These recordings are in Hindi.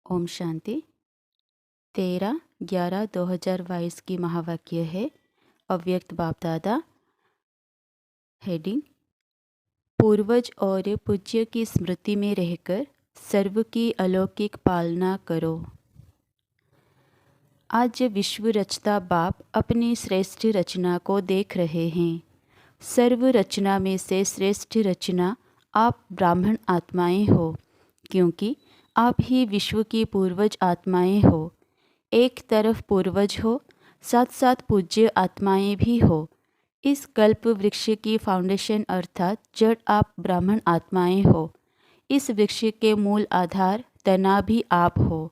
ओम शांति। 13/11/2022 की महावाक्य है अव्यक्त बाप दादा। हेडिंग: पूर्वज और पूज्य की स्मृति में रहकर सर्व की अलौकिक पालना करो। आज विश्व रचता बाप अपनी श्रेष्ठ रचना को देख रहे हैं। सर्व रचना में से श्रेष्ठ रचना आप ब्राह्मण आत्माएं हो, क्योंकि आप ही विश्व की पूर्वज आत्माएं हो। एक तरफ पूर्वज हो, साथ साथ पूज्य आत्माएं भी हो। इस कल्प वृक्ष की फाउंडेशन अर्थात जड़ आप ब्राह्मण आत्माएं हो। इस वृक्ष के मूल आधार तना भी आप हो,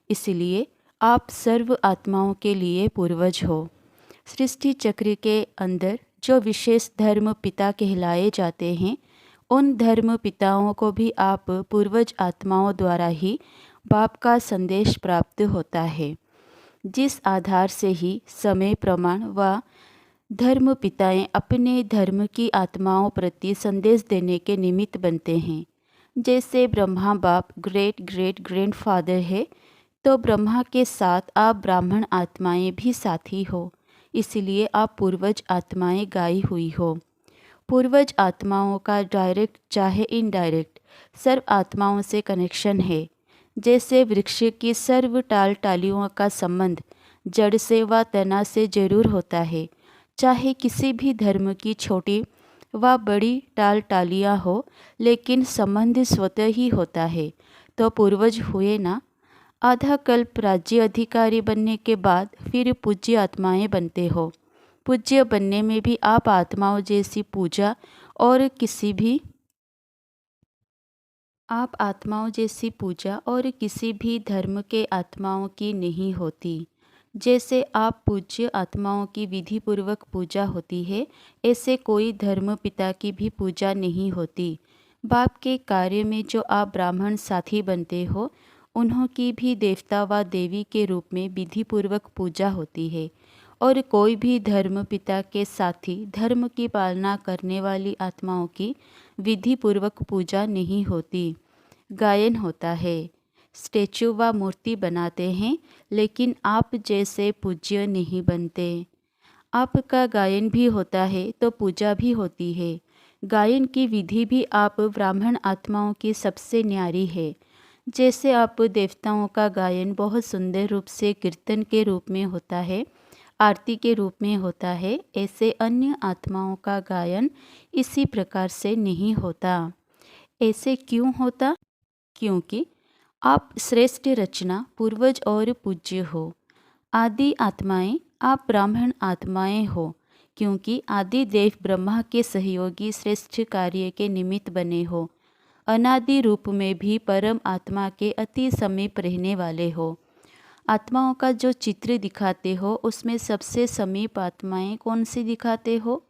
इसलिए आप सर्व आत्माओं के लिए पूर्वज हो। सृष्टि चक्र के अंदर जो विशेष धर्म पिता कहलाए जाते हैं, उन धर्म पिताओं को भी आप पूर्वज आत्माओं द्वारा ही बाप का संदेश प्राप्त होता है, जिस आधार से ही समय प्रमाण व धर्म पिताएं अपने धर्म की आत्माओं प्रति संदेश देने के निमित्त बनते हैं। जैसे ब्रह्मा बाप ग्रेट ग्रेट ग्रैंडफादर है, तो ब्रह्मा के साथ आप ब्राह्मण आत्माएं भी साथी हो, इसलिए आप पूर्वज आत्माएं गाई हुई हो। पूर्वज आत्माओं का डायरेक्ट चाहे इनडायरेक्ट सर्व आत्माओं से कनेक्शन है। जैसे वृक्ष की सर्व टाल टालियों का संबंध जड़ से व तना से जरूर होता है, चाहे किसी भी धर्म की छोटी व बड़ी टाल टालियाँ हो, लेकिन संबंध स्वतः ही होता है। तो पूर्वज हुए ना। आधा कल्प राज्य अधिकारी बनने के बाद फिर पूज्य आत्माएं बनते हो। पूज्य बनने में भी आप आत्माओं जैसी पूजा और किसी भी धर्म के आत्माओं की नहीं होती। जैसे आप पूज्य आत्माओं की विधि पूर्वक पूजा होती है, ऐसे कोई धर्म पिता की भी पूजा नहीं होती। बाप के कार्य में जो आप ब्राह्मण साथी बनते हो, उन्हों की भी देवता व देवी के रूप में विधि पूर्वक पूजा होती है। और कोई भी धर्म पिता के साथी धर्म की पालना करने वाली आत्माओं की विधि पूर्वक पूजा नहीं होती। गायन होता है, स्टेचू व मूर्ति बनाते हैं, लेकिन आप जैसे पूज्य नहीं बनते। आपका गायन भी होता है तो पूजा भी होती है। गायन की विधि भी आप ब्राह्मण आत्माओं की सबसे न्यारी है। जैसे आप देवताओं का गायन बहुत सुंदर रूप से कीर्तन के रूप में होता है, आरती के रूप में होता है, ऐसे अन्य आत्माओं का गायन इसी प्रकार से नहीं होता। ऐसे क्यों होता? क्योंकि आप श्रेष्ठ रचना पूर्वज और पूज्य हो। आदि आत्माएं आप ब्राह्मण आत्माएं हो, क्योंकि आदि देव ब्रह्मा के सहयोगी श्रेष्ठ कार्य के निमित्त बने हो। अनादि रूप में भी परम आत्मा के अति समीप रहने वाले हो। आत्माओं का जो चित्र दिखाते हो, उसमें सबसे समीप आत्माएं कौन सी दिखाते हो?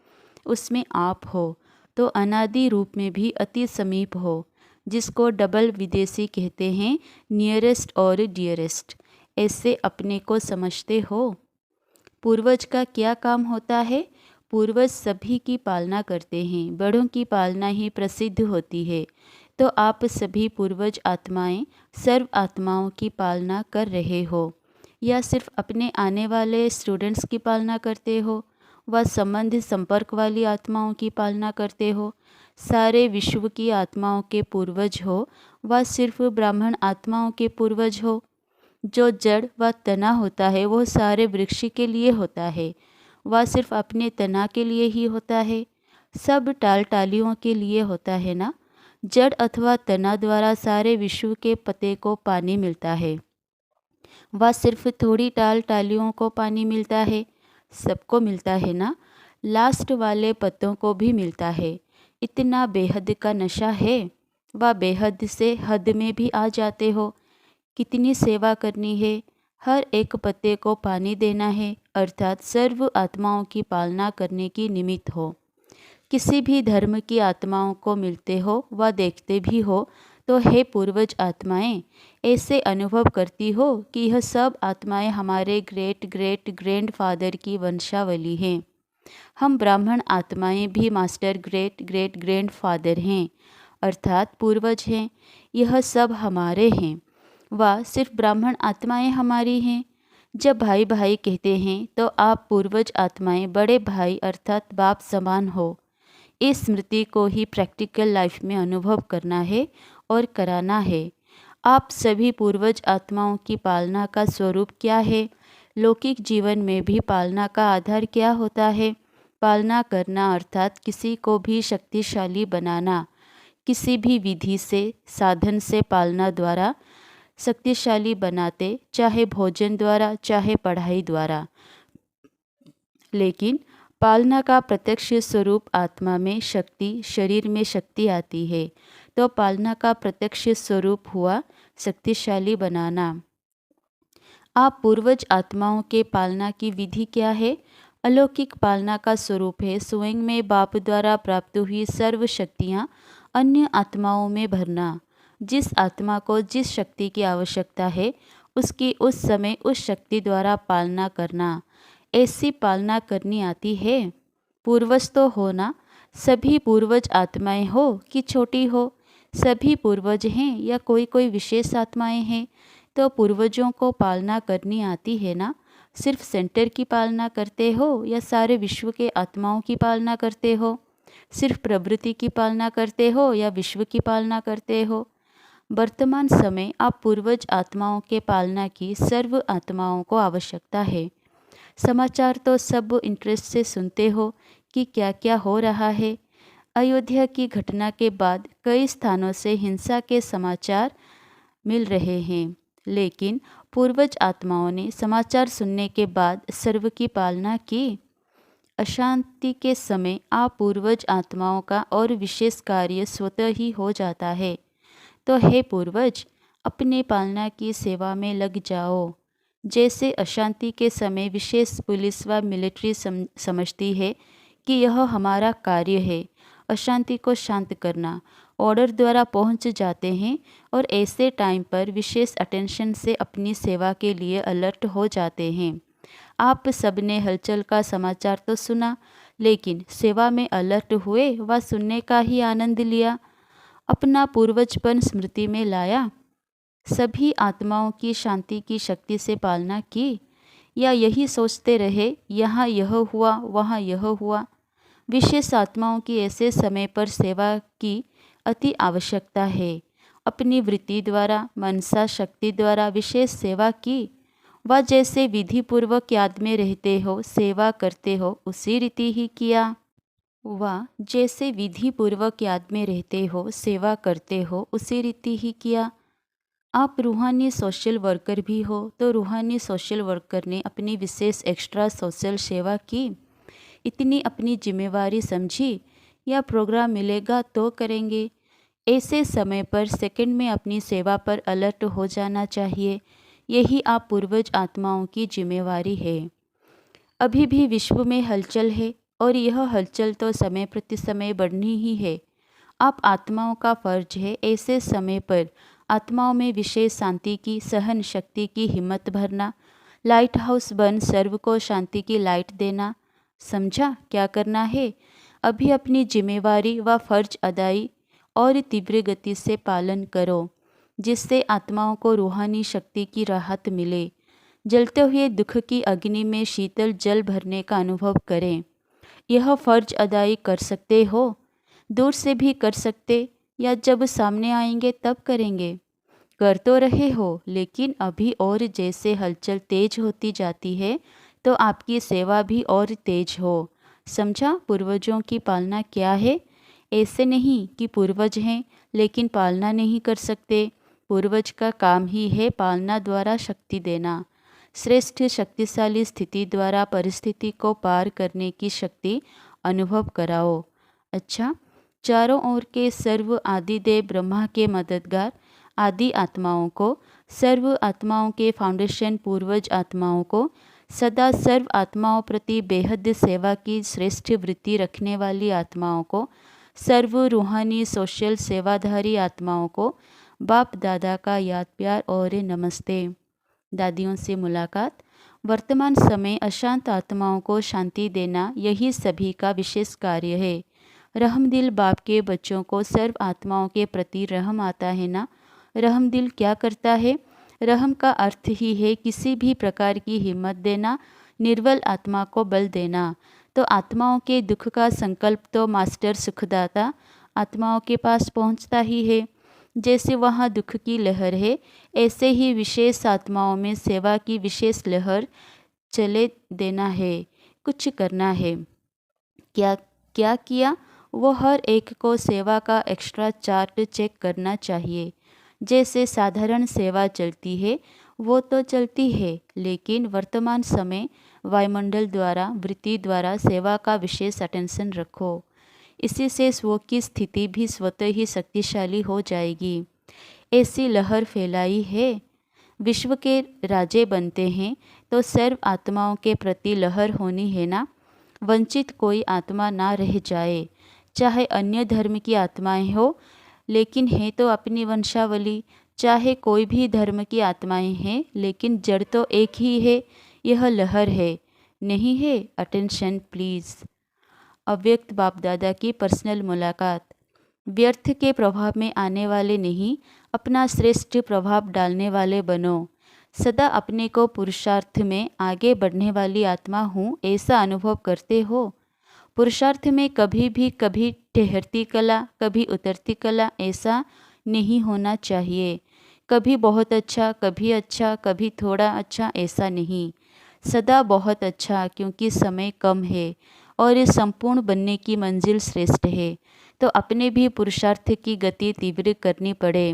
उसमें आप हो। तो अनादि रूप में भी अति समीप हो, जिसको डबल विदेशी कहते हैं, नियरेस्ट और डियरेस्ट। ऐसे अपने को समझते हो। पूर्वज का क्या काम होता है? पूर्वज सभी की पालना करते हैं, बड़ों की पालना ही प्रसिद्ध होती है। तो आप सभी पूर्वज आत्माएं सर्व आत्माओं की पालना कर रहे हो, या सिर्फ अपने आने वाले स्टूडेंट्स की पालना करते हो, व संबंध संपर्क वाली आत्माओं की पालना करते हो? सारे विश्व की आत्माओं के पूर्वज हो, व सिर्फ ब्राह्मण आत्माओं के पूर्वज हो? जो जड़ व तना होता है वो सारे वृक्ष के लिए होता है, वह सिर्फ अपने तना के लिए ही होता है? सब टाल टालियों के लिए होता है ना। जड़ अथवा तना द्वारा सारे विश्व के पत्ते को पानी मिलता है, वह सिर्फ थोड़ी टाल टालियों को पानी मिलता है? सबको मिलता है ना। लास्ट वाले पत्तों को भी मिलता है। इतना बेहद का नशा है, वह बेहद से हद में भी आ जाते हो। कितनी सेवा करनी है, हर एक पत्ते को पानी देना है, अर्थात सर्व आत्माओं की पालना करने की निमित्त हो। किसी भी धर्म की आत्माओं को मिलते हो व देखते भी हो, तो हे पूर्वज आत्माएं, ऐसे अनुभव करती हो कि यह सब आत्माएं हमारे ग्रेट ग्रेट ग्रैंडफादर की वंशावली हैं। हम ब्राह्मण आत्माएं भी मास्टर ग्रेट ग्रेट ग्रैंडफादर हैं, अर्थात पूर्वज हैं। यह सब हमारे हैं। वाह, सिर्फ ब्राह्मण आत्माएं हमारी हैं। जब भाई भाई कहते हैं तो आप पूर्वज आत्माएं बड़े भाई अर्थात बाप समान हो। इस स्मृति को ही प्रैक्टिकल लाइफ में अनुभव करना है और कराना है। आप सभी पूर्वज आत्माओं की पालना का स्वरूप क्या है? लौकिक जीवन में भी पालना का आधार क्या होता है? पालना करना अर्थात किसी को भी शक्तिशाली बनाना। किसी भी विधि से, साधन से पालना द्वारा शक्तिशाली बनाते, चाहे भोजन द्वारा, चाहे पढ़ाई द्वारा। लेकिन पालना का प्रत्यक्ष स्वरूप आत्मा में शक्ति, शरीर में शक्ति आती है, तो पालना का प्रत्यक्ष स्वरूप हुआ शक्तिशाली बनाना। आप पूर्वज आत्माओं के पालना की विधि क्या है? अलौकिक पालना का स्वरूप है स्वयं में बाप द्वारा प्राप्त हुई सर्व शक्तियाँ अन्य आत्माओं में भरना। जिस आत्मा को जिस शक्ति की आवश्यकता है उसकी उस समय उस शक्ति द्वारा पालना करना। ऐसी पालना करनी आती है? पूर्वज तो हो ना? सभी पूर्वज आत्माएं हो कि छोटी हो, सभी पूर्वज हैं या कोई कोई विशेष आत्माएं हैं? तो पूर्वजों को पालना करनी आती है ना? सिर्फ सेंटर की पालना करते हो या सारे विश्व के आत्माओं की पालना करते हो? सिर्फ प्रवृत्ति की पालना करते हो या विश्व की पालना करते हो? वर्तमान समय आप पूर्वज आत्माओं के पालना की सर्व आत्माओं को आवश्यकता है। समाचार तो सब इंटरेस्ट से सुनते हो कि क्या क्या हो रहा है। अयोध्या की घटना के बाद कई स्थानों से हिंसा के समाचार मिल रहे हैं, लेकिन पूर्वज आत्माओं ने समाचार सुनने के बाद सर्व की पालना की। अशांति के समय आप पूर्वज आत्माओं का और विशेष कार्य स्वतः ही हो जाता है। तो हे पूर्वज, अपने पालना की सेवा में लग जाओ। जैसे अशांति के समय विशेष पुलिस व मिलिट्री समझती है कि यह हमारा कार्य है अशांति को शांत करना, ऑर्डर द्वारा पहुंच जाते हैं और ऐसे टाइम पर विशेष अटेंशन से अपनी सेवा के लिए अलर्ट हो जाते हैं। आप सबने हलचल का समाचार तो सुना, लेकिन सेवा में अलर्ट हुए व सुनने का ही आनंद लिया, अपना पूर्वजपन स्मृति में लाया, सभी आत्माओं की शांति की शक्ति से पालना की, या यही सोचते रहे यहाँ यह हुआ वहाँ यह हुआ? विशेष आत्माओं की ऐसे समय पर सेवा की अति आवश्यकता है। अपनी वृत्ति द्वारा, मनसा शक्ति द्वारा विशेष सेवा की, व जैसे विधि पूर्वक याद में रहते हो, सेवा करते हो, उसी रीति ही किया। व जैसे विधि पूर्वक याद में रहते हो, सेवा करते हो, उसी रीति ही किया। आप रूहानी सोशल वर्कर भी हो, तो रूहानी सोशल वर्कर ने अपनी विशेष एक्स्ट्रा सोशल सेवा की। इतनी अपनी जिम्मेवारी समझी, या प्रोग्राम मिलेगा तो करेंगे। ऐसे समय पर सेकंड में अपनी सेवा पर अलर्ट हो जाना चाहिए। यही आप पूर्वज आत्माओं की जिम्मेवारी है। अभी भी विश्व में हलचल है और यह हलचल तो समय प्रति समय बढ़नी ही है। आप आत्माओं का फर्ज है ऐसे समय पर आत्माओं में विशेष शांति की, सहन शक्ति की हिम्मत भरना, लाइट हाउस बन सर्व को शांति की लाइट देना। समझा क्या करना है? अभी अपनी जिम्मेवारी व फर्ज अदाई और तीव्र गति से पालन करो, जिससे आत्माओं को रूहानी शक्ति की राहत मिले। जलते हुए दुख की अग्नि में शीतल जल भरने का अनुभव करें। यह फर्ज अदाई कर सकते हो? दूर से भी कर सकते या जब सामने आएंगे तब करेंगे? कर तो रहे हो, लेकिन अभी और जैसे हलचल तेज होती जाती है तो आपकी सेवा भी और तेज हो। समझा पूर्वजों की पालना क्या है? ऐसे नहीं कि पूर्वज हैं लेकिन पालना नहीं कर सकते। पूर्वज का काम ही है पालना द्वारा शक्ति देना। श्रेष्ठ शक्तिशाली स्थिति द्वारा परिस्थिति को पार करने की शक्ति अनुभव कराओ। अच्छा, चारों ओर के सर्व आदिदेव ब्रह्मा के मददगार आदि आत्माओं को, सर्व आत्माओं के फाउंडेशन पूर्वज आत्माओं को, सदा सर्व आत्माओं प्रति बेहद सेवा की श्रेष्ठ वृत्ति रखने वाली आत्माओं को, सर्व रूहानी सोशल सेवाधारी आत्माओं को बाप दादा का याद प्यार और नमस्ते। दादियों से मुलाकात। वर्तमान समय अशांत आत्माओं को शांति देना यही सभी का विशेष कार्य है। रहमदिल बाप के बच्चों को सर्व आत्माओं के प्रति रहम आता है ना? रहमदिल क्या करता है? रहम का अर्थ ही है किसी भी प्रकार की हिम्मत देना, निर्बल आत्मा को बल देना। तो आत्माओं के दुख का संकल्प तो मास्टर सुखदाता आत्माओं के पास पहुंचता ही है। जैसे वहाँ दुख की लहर है, ऐसे ही विशेष आत्माओं में सेवा की विशेष लहर चले देना है, कुछ करना है। क्या क्या किया? वो हर एक को सेवा का एक्स्ट्रा चार्ट चेक करना चाहिए। जैसे साधारण सेवा चलती है वो तो चलती है, लेकिन वर्तमान समय वायुमंडल द्वारा वृत्ति द्वारा सेवा का विशेष अटेंशन रखो। इसी से स्व की स्थिति भी स्वतः ही शक्तिशाली हो जाएगी। ऐसी लहर फैलाई है। विश्व के राजे बनते हैं तो सर्व आत्माओं के प्रति लहर होनी है ना। वंचित कोई आत्मा ना रह जाए, चाहे अन्य धर्म की आत्माएं हो, लेकिन है तो अपनी वंशावली। चाहे कोई भी धर्म की आत्माएं हैं, लेकिन जड़ तो एक ही है। यह लहर है, नहीं है? Attention please. अव्यक्त बाप दादा की पर्सनल मुलाकात। व्यर्थ के प्रभाव में आने वाले नहीं, अपना श्रेष्ठ प्रभाव डालने वाले बनो। सदा अपने को पुरुषार्थ में आगे बढ़ने वाली आत्मा हूँ ऐसा अनुभव करते हो। पुरुषार्थ में कभी ठहरती कला, कभी उतरती कला ऐसा नहीं होना चाहिए। कभी बहुत अच्छा, कभी थोड़ा अच्छा ऐसा नहीं। सदा बहुत अच्छा, क्योंकि समय कम है और इस संपूर्ण बनने की मंजिल श्रेष्ठ है। तो अपने भी पुरुषार्थ की गति तीव्र करनी पड़े।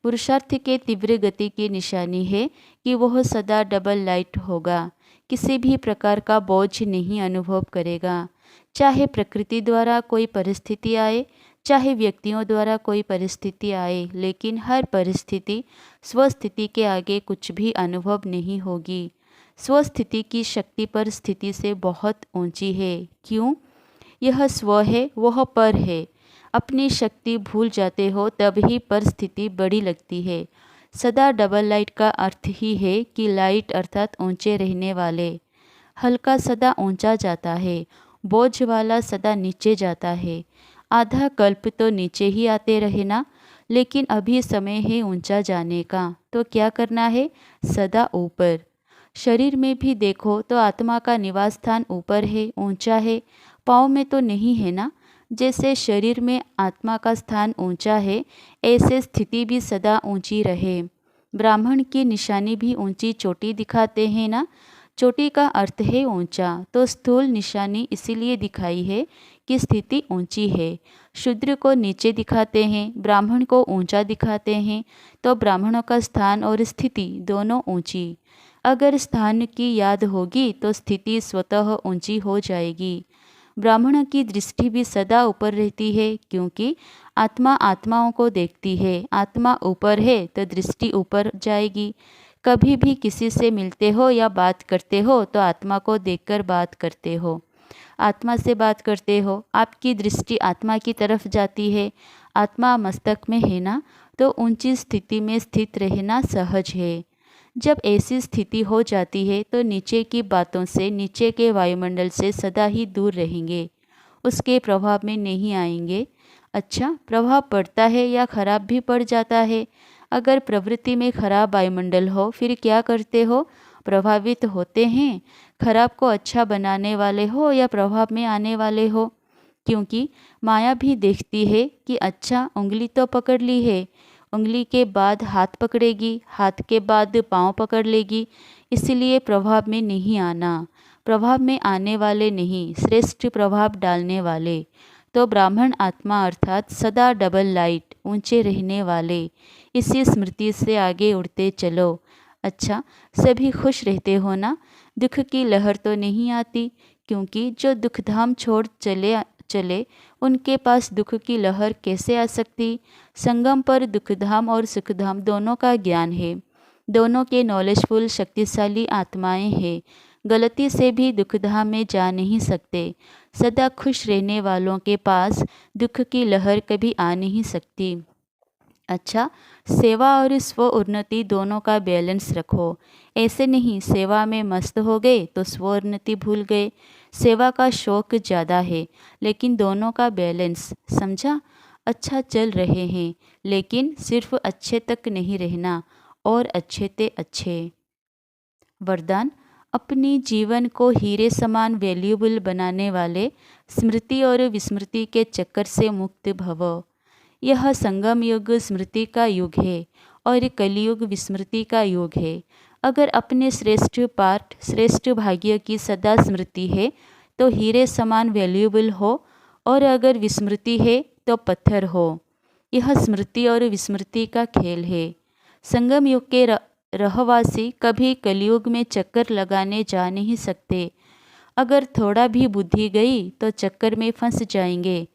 पुरुषार्थ के तीव्र गति की निशानी है कि वह सदा डबल लाइट होगा, किसी भी प्रकार का बोझ नहीं अनुभव करेगा। चाहे प्रकृति द्वारा कोई परिस्थिति आए, चाहे व्यक्तियों द्वारा कोई परिस्थिति आए, लेकिन हर परिस्थिति स्वस्थिति के आगे कुछ भी अनुभव नहीं होगी। स्वस्थिति की शक्ति पर स्थिति से बहुत ऊंची है। क्यों? यह स्व है, वह पर है। अपनी शक्ति भूल जाते हो तब ही परिस्थिति बड़ी लगती है। सदा डबल लाइट का अर्थ ही है कि लाइट अर्थात ऊंचे रहने वाले। हल्का सदा ऊंचा जाता है, बोझ वाला सदा नीचे जाता है। आधा कल्प तो नीचे ही आते रहे ना, लेकिन अभी समय है ऊंचा जाने का। तो क्या करना है? सदा ऊपर। शरीर में भी देखो तो आत्मा का निवास स्थान ऊपर है, ऊंचा है, पाँव में तो नहीं है ना। जैसे शरीर में आत्मा का स्थान ऊंचा है, ऐसे स्थिति भी सदा ऊंची रहे। ब्राह्मण की निशानी भी ऊंची चोटी दिखाते हैं ना। चोटी का अर्थ है ऊंचा, तो स्थूल निशानी इसीलिए दिखाई है कि स्थिति ऊंची है। शूद्र को नीचे दिखाते हैं, ब्राह्मण को ऊंचा दिखाते हैं, तो ब्राह्मणों का स्थान और स्थिति दोनों ऊंची। अगर स्थान की याद होगी तो स्थिति स्वतः ऊंची हो जाएगी। ब्राह्मण की दृष्टि भी सदा ऊपर रहती है, क्योंकि आत्मा आत्माओं को देखती है। आत्मा ऊपर है तो दृष्टि ऊपर जाएगी। कभी भी किसी से मिलते हो या बात करते हो तो आत्मा को देखकर बात करते हो, आत्मा से बात करते हो। आपकी दृष्टि आत्मा की तरफ जाती है। आत्मा मस्तक में है ना, तो ऊंची स्थिति में स्थित रहना सहज है। जब ऐसी स्थिति हो जाती है तो नीचे की बातों से, नीचे के वायुमंडल से सदा ही दूर रहेंगे, उसके प्रभाव में नहीं आएंगे। अच्छा, प्रभाव पड़ता है या खराब भी पड़ जाता है। अगर प्रवृत्ति में खराब वायुमंडल हो, फिर क्या करते हो? प्रभावित होते हैं। खराब को अच्छा बनाने वाले हो या प्रभाव में आने वाले हो? क्योंकि माया भी देखती है कि अच्छा, उंगली तो पकड़ ली है, उंगली के बाद हाथ पकड़ेगी, हाथ के बाद पाँव पकड़ लेगी, इसलिए प्रभाव में नहीं आना। प्रभाव में आने वाले नहीं, श्रेष्ठ प्रभाव डालने वाले। तो ब्राह्मण आत्मा अर्थात सदा डबल लाइट, ऊंचे रहने वाले। इसी स्मृति से आगे उड़ते चलो। अच्छा, सभी खुश रहते हो ना? दुख की लहर तो नहीं आती, क्योंकि जो दुखधाम छोड़ चले उनके पास दुख की लहर कैसे आ सकती? संगम पर दुखधाम और सुखधाम दोनों का ज्ञान है। दोनों के नॉलेजफुल शक्तिशाली आत्माएं हैं। गलती से भी दुखधाम में जा नहीं सकते। सदा खुश रहने वालों के पास दुख की लहर कभी आ नहीं सकती। अच्छा, सेवा और स्व उन्नति दोनों का बैलेंस रखो। ऐसे नहीं सेवा में मस्त हो गए तो स्व उन्नति भूल गए। सेवा का शौक ज़्यादा है, लेकिन दोनों का बैलेंस, समझा? अच्छा चल रहे हैं, लेकिन सिर्फ अच्छे तक नहीं रहना, और अच्छे ते अच्छे। वरदान, अपनी जीवन को हीरे समान वैल्यूएबल बनाने वाले स्मृति और विस्मृति के चक्कर से मुक्त भव। यह संगम युग स्मृति का युग है और कलियुग विस्मृति का युग है। अगर अपने श्रेष्ठ पाठ, श्रेष्ठ भाग्य की सदा स्मृति है तो हीरे समान वैल्यूएबल हो, और अगर विस्मृति है तो पत्थर हो। यह स्मृति और विस्मृति का खेल है। संगम युग के रहवासी कभी कलियुग में चक्कर लगाने जा नहीं सकते। अगर थोड़ा भी बुद्धि गई तो चक्कर में फंस जाएंगे,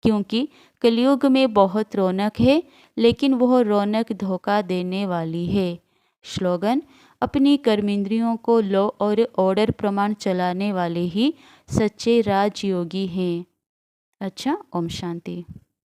क्योंकि कलियुग में बहुत रौनक है, लेकिन वह रौनक धोखा देने वाली है। स्लोगन, अपनी कर्मेंद्रियों को लॉ और ऑर्डर प्रमाण चलाने वाले ही सच्चे राजयोगी हैं। अच्छा, ओम शांति।